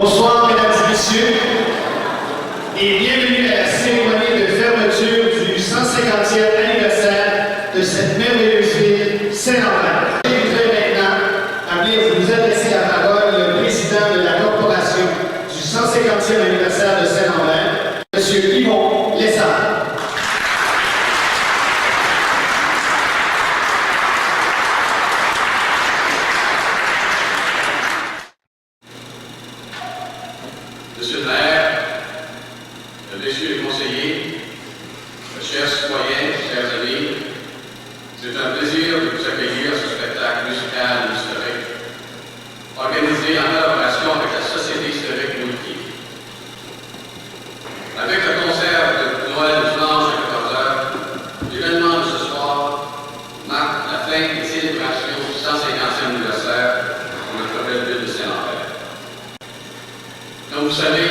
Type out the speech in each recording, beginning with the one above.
Bonsoir, mesdames et messieurs, et bienvenue à la cérémonie de fermeture du 150e anniversaire de cette merveilleuse ville, Saint-Lambert. Je voudrais maintenant amener vous adresser la parole le président de la corporation du 150e anniversaire de Saint-Lambert, M. Yvon Lessard. Monsieur le maire, messieurs les conseillers, chers citoyens, chers amis, c'est un plaisir de vous accueillir à ce spectacle musical historique organisé en collaboration avec la Société historique Moulquier. Avec le concert de Noël dimanche à 14h, l'événement de ce soir marque la fin des célébrations du 150e anniversaire de notre belle ville de Saint-Lambert. Comme vous savez,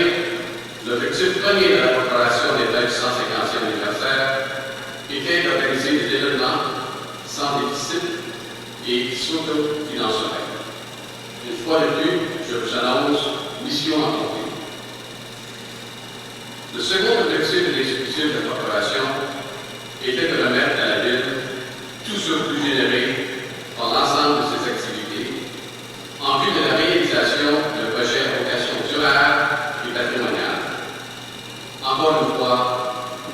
l'objectif premier de la corporation des fêtes du 150e anniversaire était d'organiser des événements sans déficit et s'auto-financeraient. Une fois de plus, je vous annonce mission accomplie. Le second objectif de l'exécutif de la corporation était de remettre à la ville tout surplus généré par l'ensemble de ses activités en vue de la réalisation d'un projet à vocation durable et patrimoniale. Encore une fois,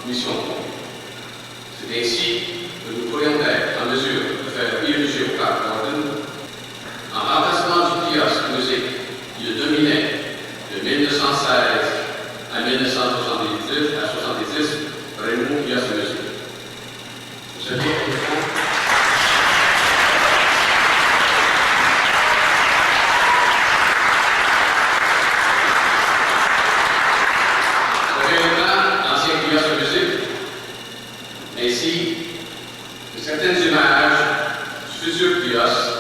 mission accomplie. C'est ainsi que nous pourrions être en mesure de faire ériger au Parc Gordon, en remplacement du kiosque musique qui le dominait de 1916 à 1970 par un nouveau kiosque musique. Vous savez, ainsi que certaines images du futur kiosque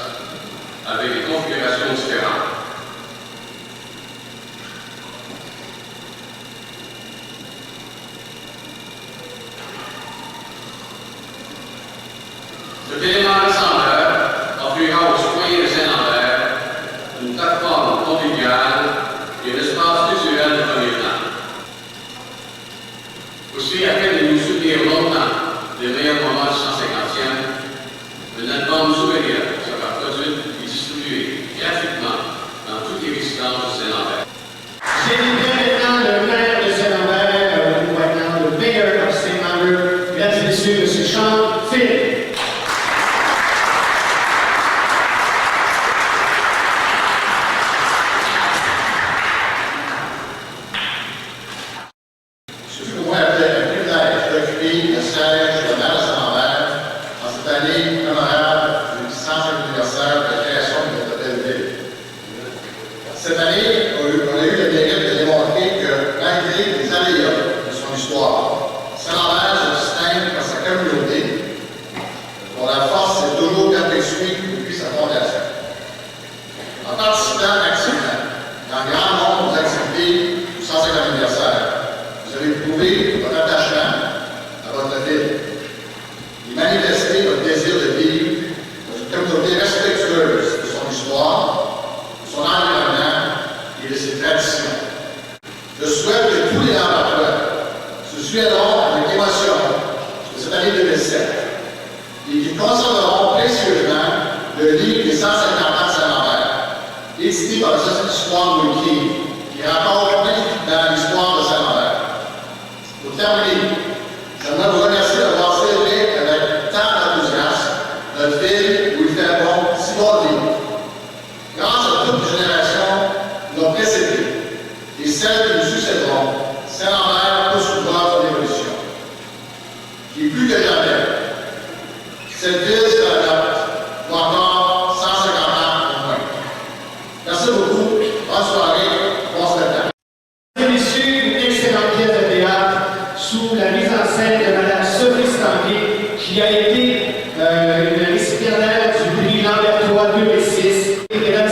avec des configurations différentes. Cet élément rassembleur offrira aux citoyens de Saint-Lambert une plateforme conviviale et un espace culturel de premier temps. Aussi, afin de nous soutenir longtemps les meilleurs moments du 150e, un album souvenir sera produit et distribué gratuitement dans toutes les résidences de Saint-Lambert. J'invite maintenant le maire de Saint-Lambert, ou maintenant le mayor de Saint-Lambert, mesdames et messieurs, M. Charles Philippe. Cette année, on a eu le mérite de démontrer que, malgré les aléas de son histoire, Saint-Lambert se distingue par sa communauté, dont la force est toujours perpétuée depuis sa fondation. En participant activement dans un grand nombre d'activités du 150e anniversaire, vous avez prouvé votre attachement à votre ville et manifesté votre désir de vivre dans une communauté respectueuse de son histoire, de son environnement et de ses traditions. Je souhaite que tous les Lambertois se souviendront avec émotion de cette année 2007 et qu'ils conserveront précieusement le livre des 150 ans de Saint-Lambert, édité par la Société d'histoire Moulquier, qui raconte magnifiquement l'histoire de Saint-Lambert. Pour terminer, j'aimerais vous remercier d'avoir célébré avec tant d'enthousiasme notre ville où il fait bon, si bon vivre. Grâce à toutes les générations qui l'ont précédé et celles qui nous succéderont, Saint-Lambert pousse tout droit son évolution. Et plus que jamais, cette ville s'adapte pour encore 150 ans au moins. Merci beaucoup. Bonne soirée. Bon spectacle. Mesdames et messieurs, une excellente pièce de théâtre sous la mise en scène de Mme Sophie Stanguet, qui a été une récipiendaire du prix Lambertois 2006. Et mesdames